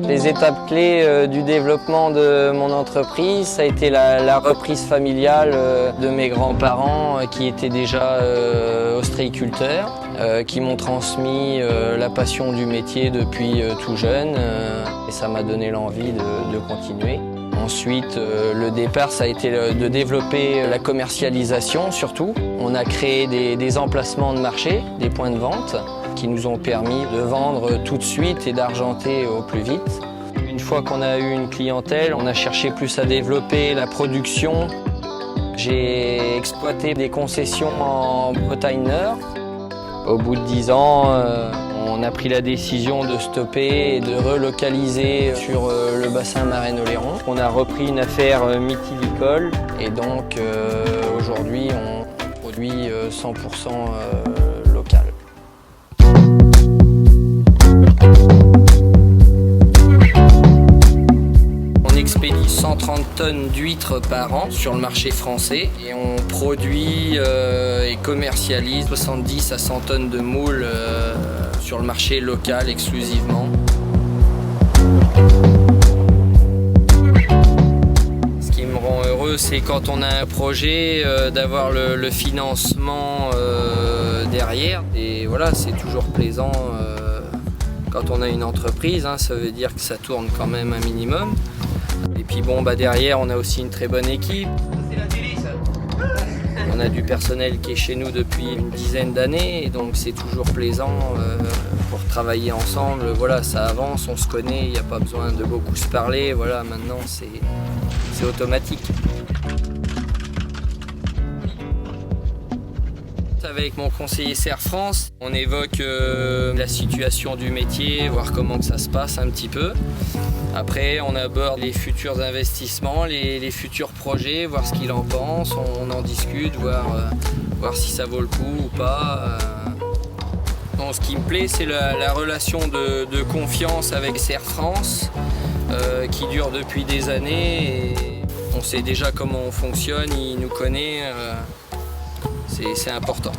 Les étapes clés du développement de mon entreprise, ça a été la reprise familiale de mes grands-parents qui étaient déjà ostréiculteurs, qui m'ont transmis la passion du métier depuis tout jeune et ça m'a donné l'envie de continuer. Ensuite, le départ, ça a été de développer la commercialisation surtout. On a créé des emplacements de marché, des points de vente, qui nous ont permis de vendre tout de suite et d'argenter au plus vite. Une fois qu'on a eu une clientèle, on a cherché plus à développer la production. J'ai exploité des concessions en Bretagne Nord. Au bout de 10 ans, on a pris la décision de stopper et de relocaliser sur le bassin Marennes-Oléron. On a repris une affaire mythilicole et donc aujourd'hui on produit 100% local. On expédie 130 tonnes d'huîtres par an sur le marché français et on produit et commercialise 70 à 100 tonnes de moules sur le marché local exclusivement. Ce qui me rend heureux, c'est quand on a un projet d'avoir le financement derrière. Et voilà, c'est toujours plaisant quand on a une entreprise, hein, ça veut dire que ça tourne quand même un minimum. Et puis bon, derrière, on a aussi une très bonne équipe. On a du personnel qui est chez nous depuis une dizaine d'années et donc c'est toujours plaisant pour travailler ensemble. Voilà, ça avance, on se connaît, il n'y a pas besoin de beaucoup se parler. Voilà, maintenant c'est automatique. Avec mon conseiller Serre France, on évoque la situation du métier, voir comment que ça se passe un petit peu. Après, on aborde les futurs investissements, les futurs projets, voir ce qu'il en pense, on en discute, voir si ça vaut le coup ou pas. Bon, ce qui me plaît, c'est la relation de confiance avec Serre France qui dure depuis des années. Et on sait déjà comment on fonctionne, il nous connaît. C'est important.